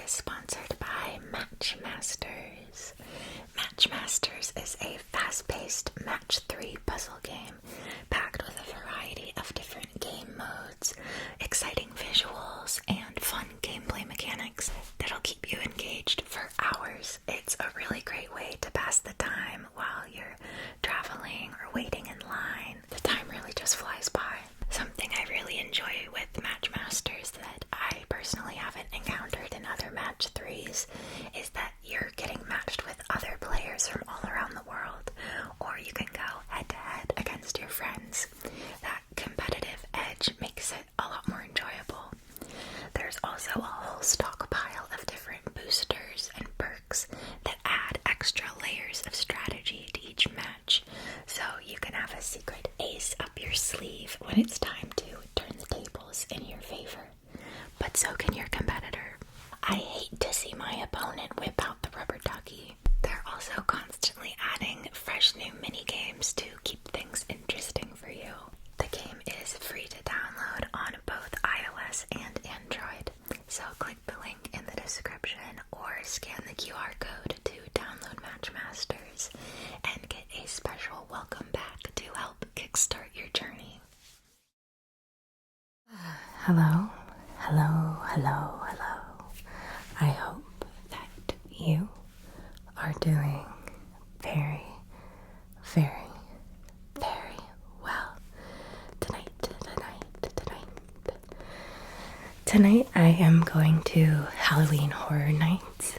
is sponsored by Matchmasters. Matchmasters is a fast-paced match 3 puzzle game packed with a variety of different game modes, exciting visuals, and fun gameplay mechanics that'll keep you engaged for hours. It's a really great way to pass the time while you're traveling or waiting in line. The time really just flies by. Something I really enjoy with Matchmasters that I personally haven't encountered in other match 3s is that you're getting matched with other players from all around the world, or you can go head to head against your friends. That competitive edge makes it a lot more enjoyable. There's also a whole stockpile of different boosters and perks that add extra layers of strategy to each match, so you can have a secret ace up your sleeve when it's time to turn the tables in your favor. But so can your competitor. I hate to see my opponent whip out the rubber ducky. They're also constantly adding fresh new mini games to keep things interesting for you. The game is free to download on both iOS and Android, so click the link in the description or scan the QR code to download Matchmasters and get a special welcome pack to help kickstart your journey. Hello. I hope that you are doing very, very, very well Tonight I am going to Halloween Horror Nights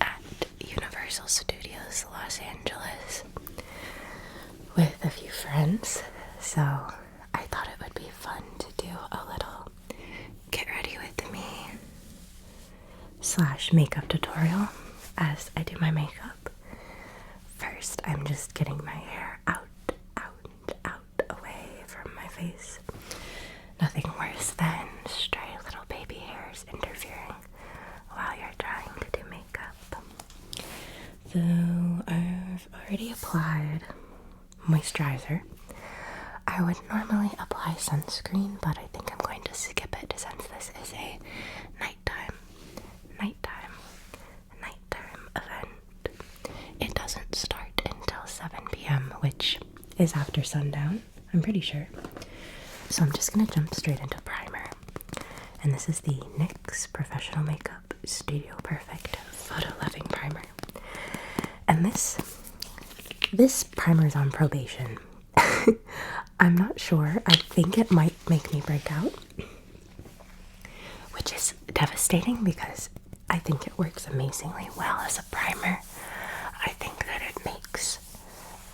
at Universal Studios Los Angeles with a few friends, so I thought it would be fun to do a little get ready with me / makeup tutorial as I do my makeup. First, I'm just getting my hair out away from my face. Nothing worse than stray little baby hairs interfering while you're trying to do makeup. So I've already applied moisturizer. I would normally apply sunscreen, but I think I'm going to skip it since this is a nighttime event. It doesn't start until 7 p.m., which is after sundown, I'm pretty sure. So I'm just going to jump straight into primer. And this is the NYX Professional Makeup Studio Perfect Photo Loving Primer. And this primer is on probation. I'm not sure. I think it might make me break out, which is devastating because I think it works amazingly well as a primer. I think that it makes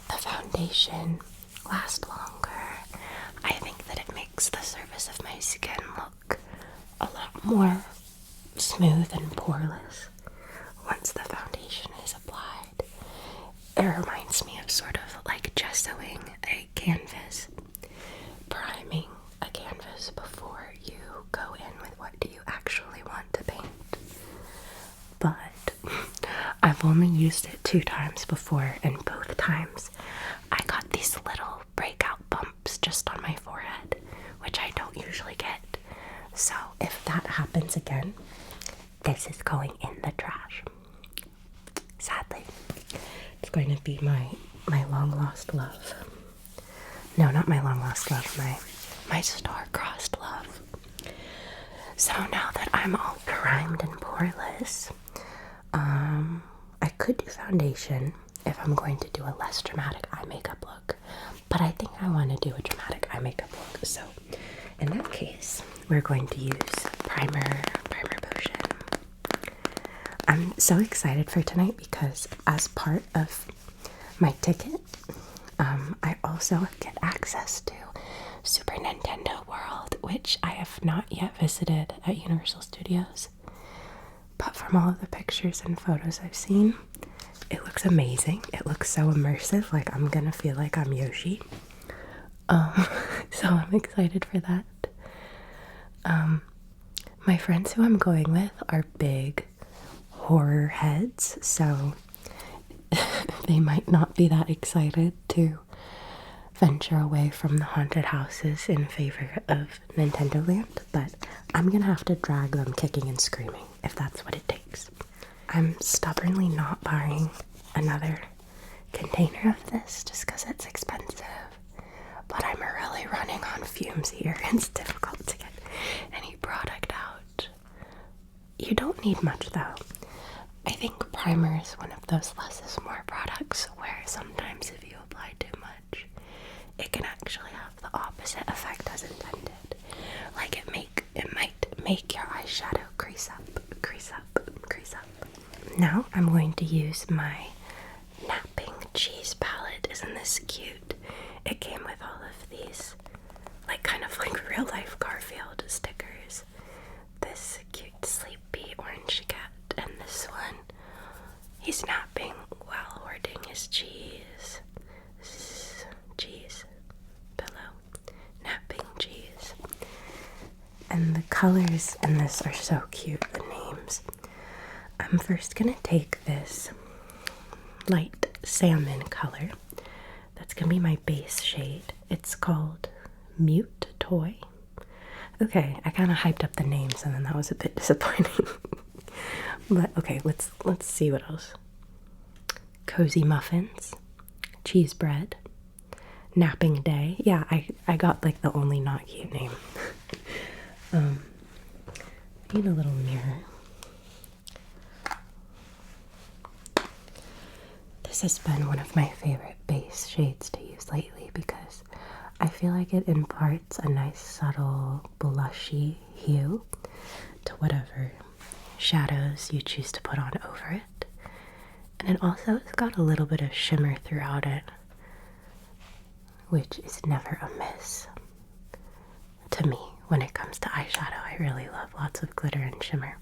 the foundation last longer. I think that it makes the surface of my skin look a lot more smooth and poreless once the foundation is applied. It reminds me of sort of like gessoing a canvas, priming a canvas before you go in with what do you actually want to paint. But I've only used it 2 times before, and both times I got these little breakout bumps just on my forehead, which I don't usually get. So if that happens again, this is going in the trash. Sadly, it's going to be my long-lost love. No, not my long-lost love, my star-crossed love. So now that I'm all primed and poreless, I could do foundation if I'm going to do a less dramatic eye makeup look, but I think I want to do a dramatic eye makeup look. So in that case, we're going to use primer potion. I'm so excited for tonight because as part of my ticket, I also get access to Super Nintendo World, which I have not yet visited at Universal Studios. But from all of the pictures and photos I've seen, it looks amazing. It looks so immersive, like I'm gonna feel like I'm Yoshi. So I'm excited for that. My friends who I'm going with are big horror heads, so they might not be that excited to venture away from the haunted houses in favor of Nintendo Land, but I'm gonna have to drag them kicking and screaming if that's what it takes. I'm stubbornly not buying another container of this just because it's expensive. But I'm really running on fumes here. It's difficult to get any product out. You don't need much though. I think primer is one of those less is more products where sometimes if you apply too much, it can actually have the opposite effect as intended. Like it might make your eyeshadow crease up, crease up, crease up. Now I'm going to use my Napping Cheese palette. Isn't this cute? It came with all of these, like kind of like real life Garfield stickers. This cute sleepy orange cat, and this one, he's napping while hoarding his cheese. Cheese. Pillow. Napping cheese. And the colors in this are so cute, the names. I'm first gonna take this light salmon color. That's gonna be my base shade. It's called Mute Toy. Okay, I kind of hyped up the names and then that was a bit disappointing. But okay, let's see what else. Cozy Muffins, Cheese Bread, Napping Day. Yeah, I got like the only not cute name. I need a little mirror. This has been one of my favorite base shades to use lately because I feel like it imparts a nice subtle blushy hue to whatever shadows you choose to put on over it. And it also has got a little bit of shimmer throughout it, which is never amiss to me when it comes to eyeshadow. I really love lots of glitter and shimmer.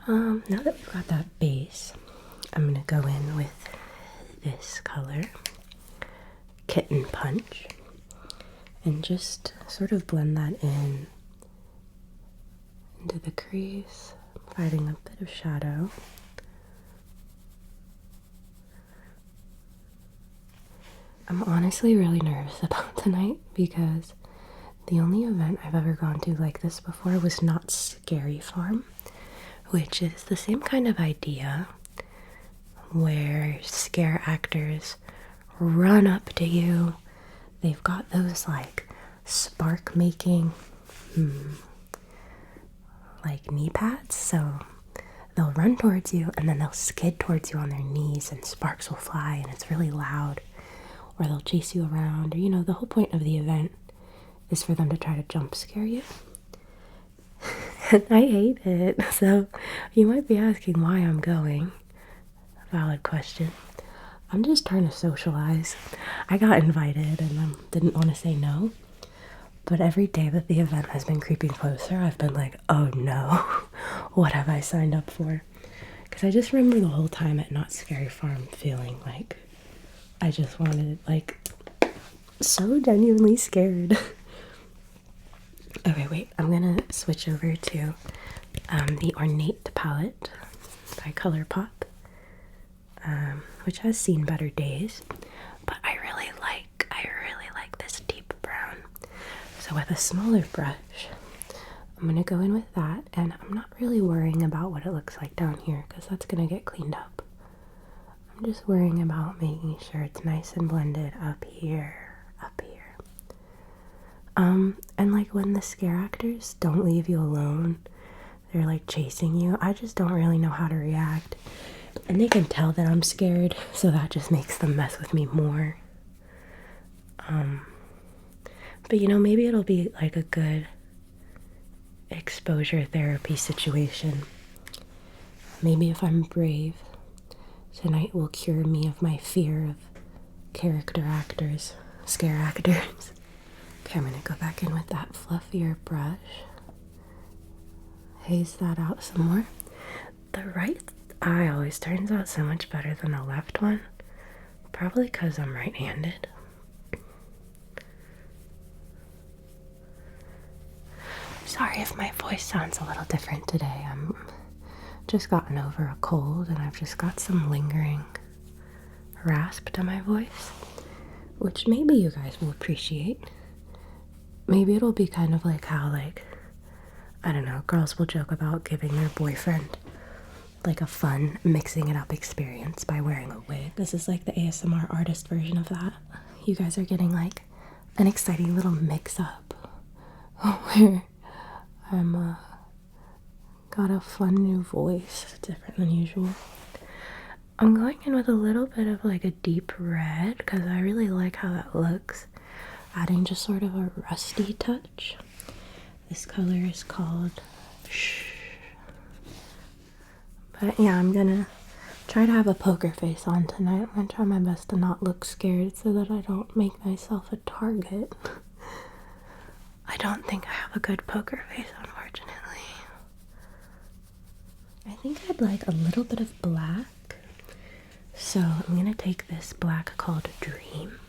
Now that we've got that base, I'm gonna go in with this color, Kitten Punch, and just sort of blend that in into the crease, providing a bit of shadow. I'm honestly really nervous about tonight because the only event I've ever gone to like this before was Not Scary Farm, which is the same kind of idea where scare actors run up to you. They've got those like spark making like knee pads, so they'll run towards you and then they'll skid towards you on their knees and sparks will fly and it's really loud, or they'll chase you around, or you know, the whole point of the event is for them to try to jump scare you. And I hate it. So you might be asking why I'm going. Valid question. I'm just trying to socialize. I got invited and I didn't want to say no. But every day that the event has been creeping closer, I've been like, oh no, what have I signed up for? Because I just remember the whole time at Not Scary Farm feeling like I just wanted, like, so genuinely scared. Okay, wait, I'm gonna switch over to the Ornate palette by ColourPop, which has seen better days, but I really like this deep brown. So with a smaller brush, I'm gonna go in with that, and I'm not really worrying about what it looks like down here because that's gonna get cleaned up. I'm just worrying about making sure it's nice and blended up here. And like when the scare actors don't leave you alone, they're like chasing you, I just don't really know how to react. And they can tell that I'm scared, so that just makes them mess with me more. But you know, maybe it'll be like a good exposure therapy situation. Maybe if I'm brave, tonight will cure me of my fear of character actors, scare actors. Okay, I'm gonna go back in with that fluffier brush. Haze that out some more. The right eye always turns out so much better than the left one. Probably because I'm right-handed. Sorry if my voice sounds a little different today. I'm just gotten over a cold and I've just got some lingering rasp to my voice, which maybe you guys will appreciate. Maybe it'll be kind of like how I don't know, girls will joke about giving their boyfriend like a fun mixing it up experience by wearing a wig. This is like the ASMR artist version of that. You guys are getting like an exciting little mix up where I'm got a fun new voice, different than usual. I'm going in with a little bit of like a deep red because I really like how that looks, adding just sort of a rusty touch. This color is called Shh. But yeah, I'm gonna try to have a poker face on tonight. I'm gonna try my best to not look scared so that I don't make myself a target. I don't think I have a good poker face, unfortunately. I think I'd like a little bit of black. So I'm gonna take this black called Dream,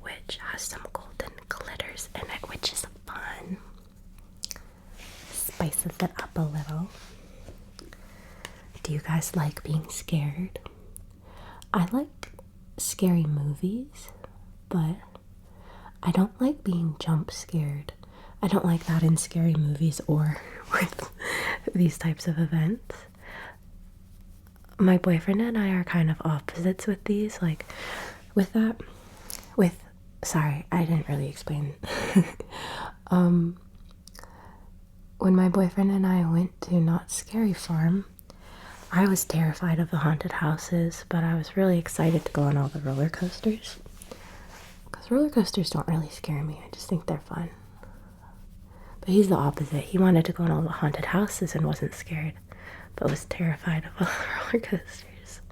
which has some golden glitters in it, which is fun. Spices it up a little. Do you guys like being scared? I like scary movies, but I don't like being jump scared. I don't like that in scary movies or with these types of events. My boyfriend and I are kind of opposites with these. Like, with that, sorry, I didn't really explain. When my boyfriend and I went to Not Scary Farm, I was terrified of the haunted houses, but I was really excited to go on all the roller coasters. Because roller coasters don't really scare me, I just think they're fun. But he's the opposite. He wanted to go on all the haunted houses and wasn't scared, but was terrified of all the roller coasters.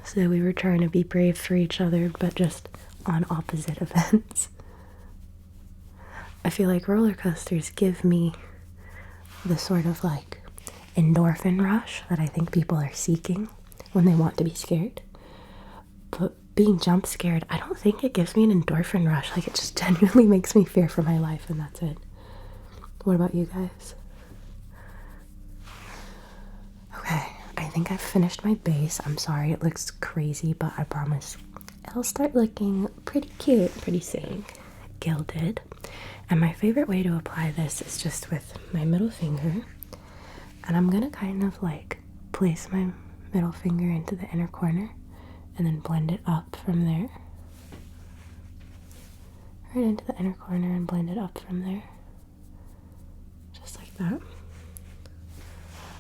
So we were trying to be brave for each other, but just on opposite events. I feel like roller coasters give me the sort of like endorphin rush that I think people are seeking when they want to be scared. But being jump scared, I don't think it gives me an endorphin rush. Like, it just genuinely makes me fear for my life, and that's it. What about you guys? Okay, I think I've finished my base. I'm sorry it looks crazy, but I promise it'll start looking pretty cute pretty soon. Gilded. And my favorite way to apply this is just with my middle finger. And I'm gonna kind of like place my middle finger into the inner corner and then blend it up from there. Right into the inner corner and blend it up from there. Just like that.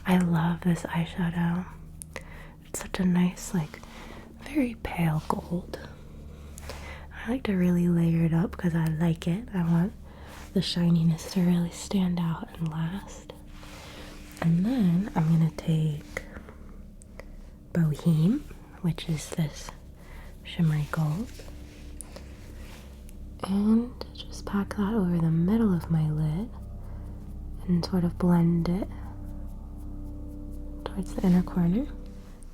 I love this eyeshadow. It's such a nice, like, very pale gold. I like to really layer it up because I like it. I want the shininess to really stand out and last. And then I'm gonna take Boheme, which is this shimmery gold, and just pack that over the middle of my lid and sort of blend it towards the inner corner.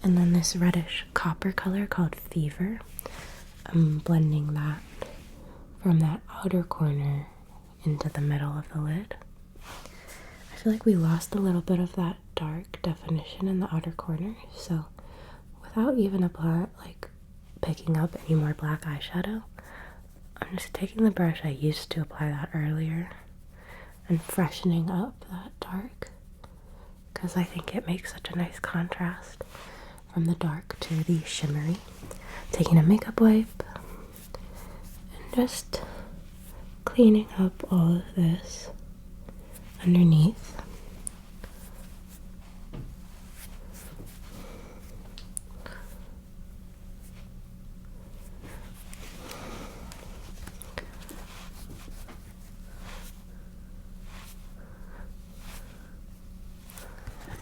And then this reddish copper color called Fever, I'm blending that from that outer corner into the middle of the lid. I feel like we lost a little bit of that dark definition in the outer corner, so without even picking up any more black eyeshadow, I'm just taking the brush I used to apply that earlier and freshening up that dark, because I think it makes such a nice contrast from the dark to the shimmery. Taking a makeup wipe and just cleaning up all of this underneath.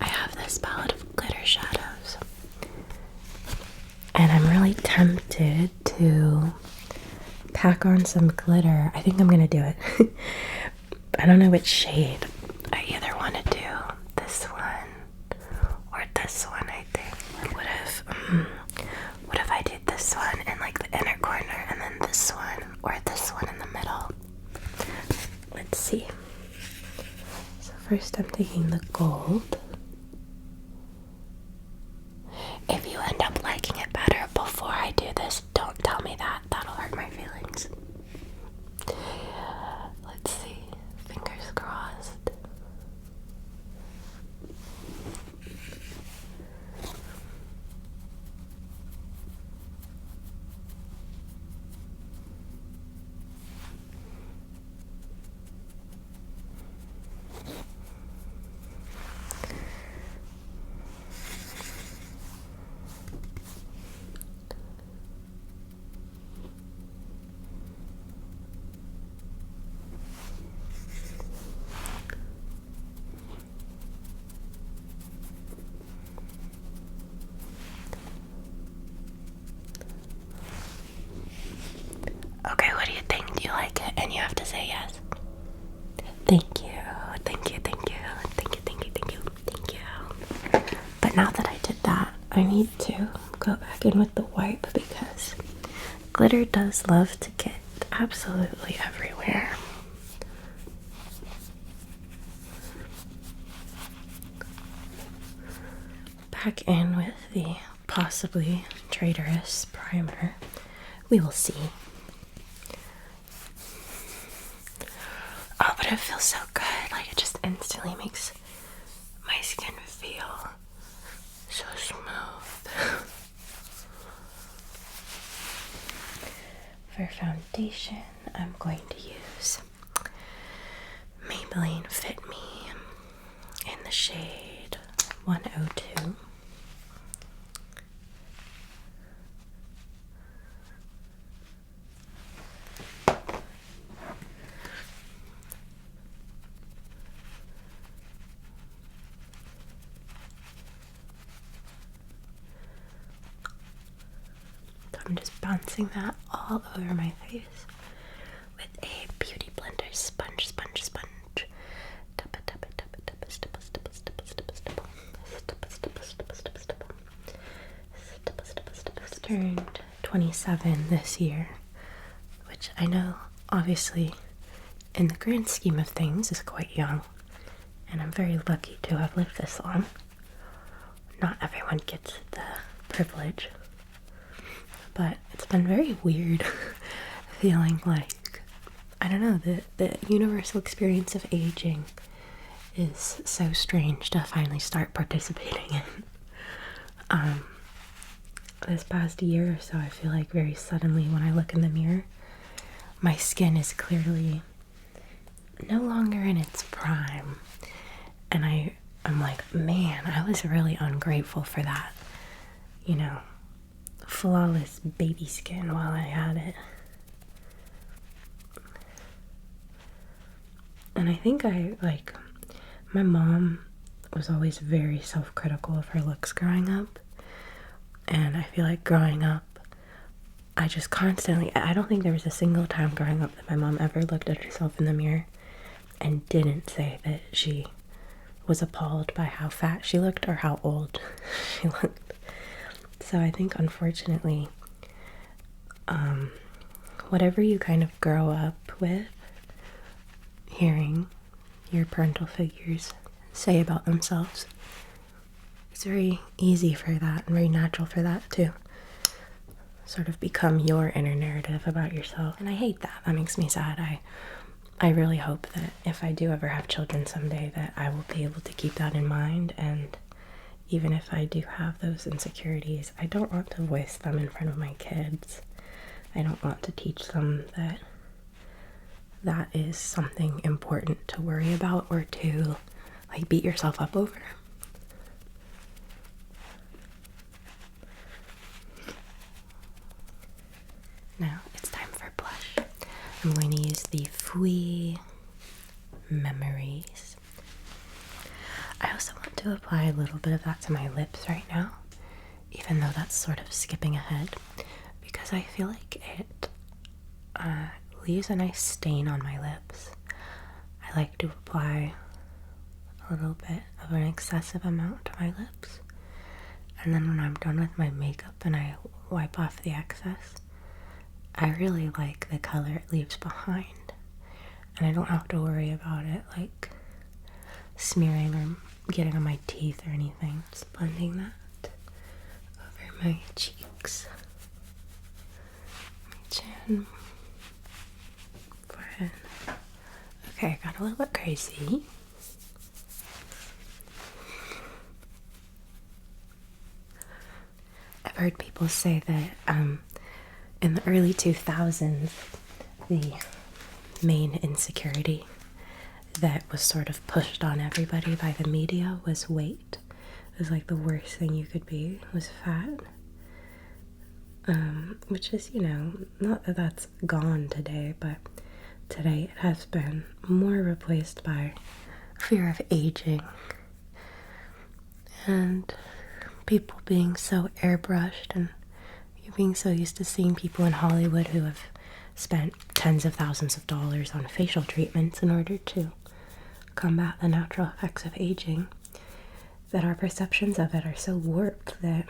I have this palette of glitter shadows, and I'm really tempted to pack on some glitter. I think I'm gonna do it. I don't know which shade. I either want to do this one or this one, I think. What if I did this one in like the inner corner and then this one or this one in the middle? Let's see. So first I'm taking the gold. If you end up liking it better before I do this, don't tell me that. That'll hurt my feelings. Let's see. Fingers crossed. say yes? Thank you, thank you, thank you, thank you, thank you, thank you, thank you. But now that I did that, I need to go back in with the wipe because glitter does love to get absolutely everywhere. Back in with the possibly traitorous primer. We will see. Oh, but it feels so good. Like, it just instantly makes my skin feel so smooth. For foundation, I'm going to use Maybelline Fit Me in the shade 102. I'm just bouncing that all over my face with a beauty blender sponge. Turned 27 this year, which I know obviously in the grand scheme of things is quite young, and I'm very lucky to have lived this long. Not everyone gets the privilege. But it's been very weird feeling like, I don't know, the universal experience of aging is so strange to finally start participating in. This past year or so, I feel like very suddenly when I look in the mirror, my skin is clearly no longer in its prime. And I'm like, man, I was really ungrateful for that, you know, flawless baby skin while I had it. And I think my mom was always very self-critical of her looks growing up. And I feel like growing up, I just constantly, I don't think there was a single time growing up that my mom ever looked at herself in the mirror and didn't say that she was appalled by how fat she looked or how old she looked. So I think, unfortunately, whatever you kind of grow up with, hearing your parental figures say about themselves, it's very easy for that and very natural for that to sort of become your inner narrative about yourself. And I hate that. That makes me sad. I really hope that if I do ever have children someday that I will be able to keep that in mind, and even if I do have those insecurities, I don't want to voice them in front of my kids. I don't want to teach them that that is something important to worry about or to like beat yourself up over. Now it's time for blush. I'm going to use the Fui Memories. I also want to apply a little bit of that to my lips right now, even though that's sort of skipping ahead, because I feel like it leaves a nice stain on my lips. I like to apply a little bit of an excessive amount to my lips, and then when I'm done with my makeup and I wipe off the excess, I really like the color it leaves behind, and I don't have to worry about it like smearing or getting on my teeth or anything. Just blending that over my cheeks, my chin, forehead. Okay, I got a little bit crazy. I've heard people say that in the early 2000s, the main insecurity that was sort of pushed on everybody by the media was weight. It was like the worst thing you could be was fat. Which is, you know, not that that's gone today, but today it has been more replaced by fear of aging and people being so airbrushed, and you being so used to seeing people in Hollywood who have spent tens of thousands of dollars on facial treatments in order to combat the natural effects of aging, that our perceptions of it are so warped that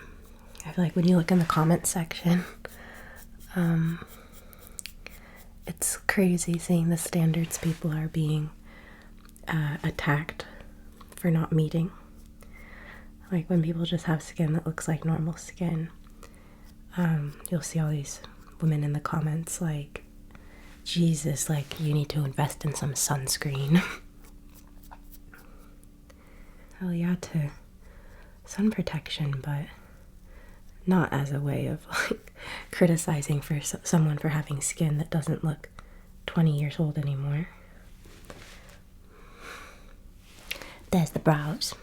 I feel like when you look in the comments section, it's crazy seeing the standards people are being attacked for not meeting. Like when people just have skin that looks like normal skin, you'll see all these women in the comments like, Jesus, like you need to invest in some sunscreen. Hell yeah to sun protection, but not as a way of like criticizing for someone for having skin that doesn't look 20 years old anymore. There's the brows.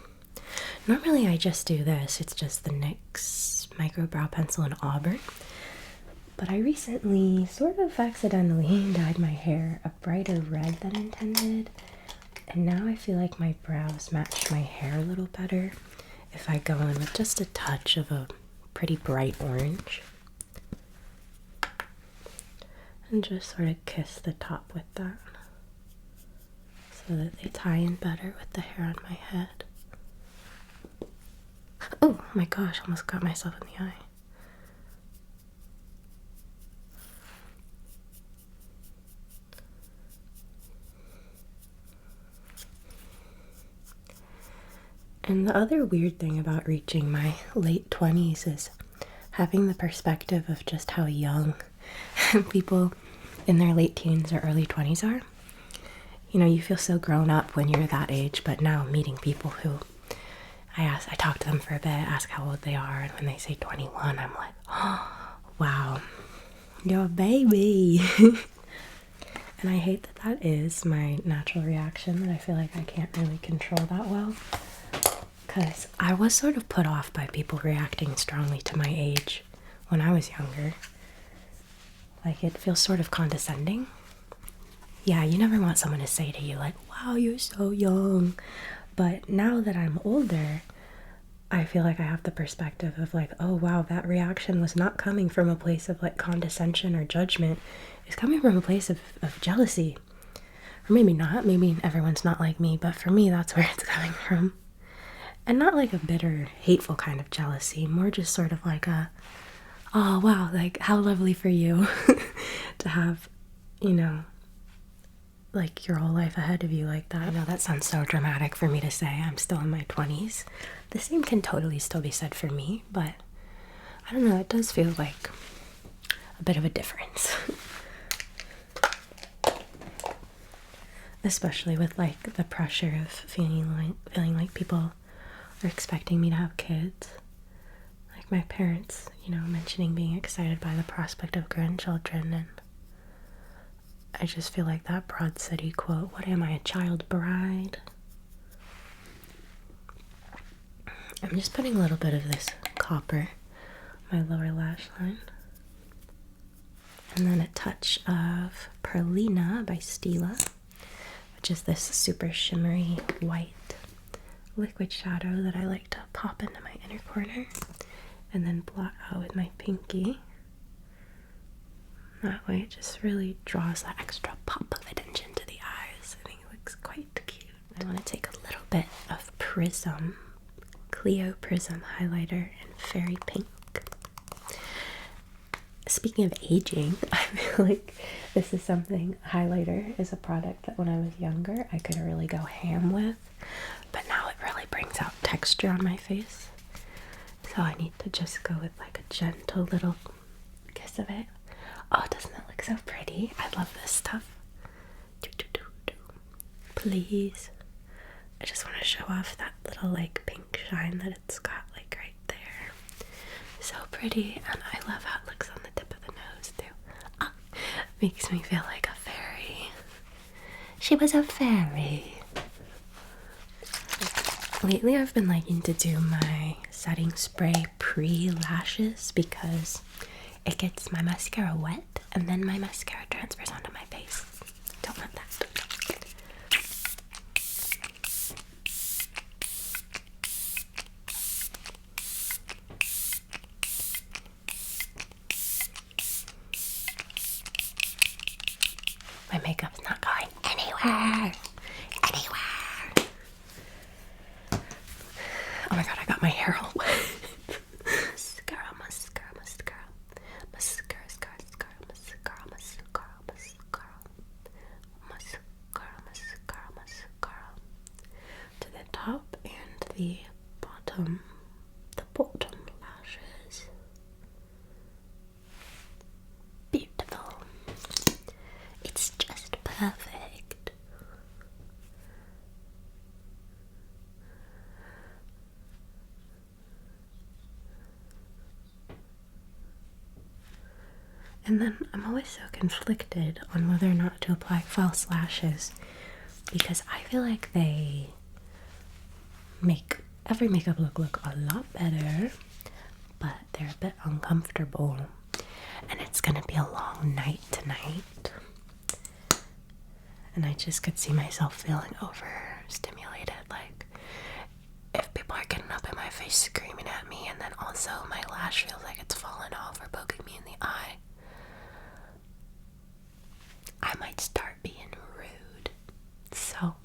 Normally I just do this. It's just the NYX Micro Brow Pencil in Auburn. But I recently sort of accidentally dyed my hair a brighter red than intended. And now I feel like my brows match my hair a little better if I go in with just a touch of a pretty bright orange. And just sort of kiss the top with that so that they tie in better with the hair on my head. Oh my gosh, almost got myself in the eye. And the other weird thing about reaching my late 20s is having the perspective of just how young people in their late teens or early 20s are. You know, you feel so grown up when you're that age, but now meeting people who I talk to them for a bit, ask how old they are, and when they say 21, I'm like, oh, wow, you're a baby. And I hate that that is my natural reaction, that I feel like I can't really control that well. Because I was sort of put off by people reacting strongly to my age when I was younger. Like, it feels sort of condescending. Yeah, you never want someone to say to you, like, wow, you're so young. But now that I'm older, I feel like I have the perspective of like, oh wow, that reaction was not coming from a place of like condescension or judgment. It's coming from a place of jealousy. Or maybe not, maybe everyone's not like me, but for me, that's where it's coming from. And not like a bitter, hateful kind of jealousy, more just sort of like a, oh wow, like how lovely for you to have, you know, like your whole life ahead of you like that. I know that sounds so dramatic for me to say. I'm still in my 20s. The same can totally still be said for me, but I don't know, it does feel like a bit of a difference. Especially with like the pressure of feeling like people are expecting me to have kids. Like my parents, you know, mentioning being excited by the prospect of grandchildren, and I just feel like that Broad City quote, what am I, a child bride? I'm just putting a little bit of this copper on my lower lash line. And then a touch of Perlina by Stila, which is this super shimmery white liquid shadow that I like to pop into my inner corner and then blot out with my pinky. That way it just really draws that extra pop of attention to the eyes. I think it looks quite cute. I want to take a little bit of Prism, Clio Prism highlighter in Fairy Pink. Speaking of aging, I feel like this is something, highlighter is a product that when I was younger I could really go ham with, but now it really brings out texture on my face. So I need to just go with like a gentle little kiss of it. Oh, doesn't that look so pretty? I love this stuff. Please. I just want to show off that little like pink shine that it's got like right there. So pretty, and I love how it looks on the tip of the nose too. Ah, makes me feel like a fairy. She was a fairy. Lately I've been liking to do my setting spray pre-lashes because it gets my mascara wet and then my mascara transfers onto my face. Don't want that. Oh my god, I got my hair all wet. Mascara, mascara, mascara. Mascara, mascara, mascara, mascara, mascara, mascara. Mascara, mascara, mascara. To the top and the bottom. The bottom lashes. Beautiful. It's just perfect. And then I'm always so conflicted on whether or not to apply false lashes because I feel like they make every makeup look a lot better, but they're a bit uncomfortable. And it's gonna be a long night tonight. And I just could see myself feeling overstimulated. Like, if people are getting up in my face screaming at me, and then also my lash feels like it's falling off or poking me in the eye, I might start being rude. So,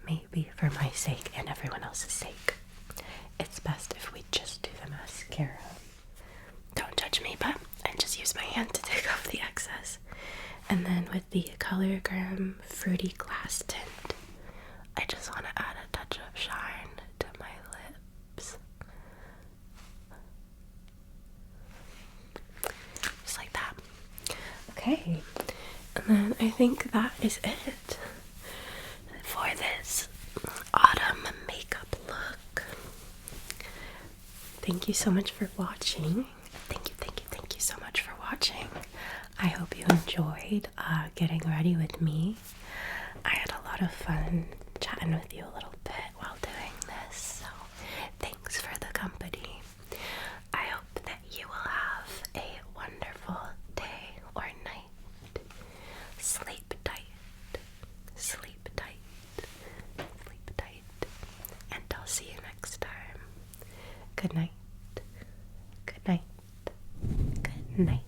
maybe for my sake and everyone else's sake, it's best if we just do the mascara. Don't judge me, but I just use my hand to take off the excess. And then with the ColorGram Fruity Glass Tint, I just want to add a touch of shine to my lips. Just like that. Okay. And then I think that is it for this autumn makeup look. Thank you so much for watching. Thank you so much for watching. I hope you enjoyed getting ready with me. I had a lot of fun chatting with you a little bit while doing this, so thanks for the company. I hope that you will have a wonderful day or night. Sleep tight, sleep tight, sleep tight, and I'll see you next time. Good night, good night, good night.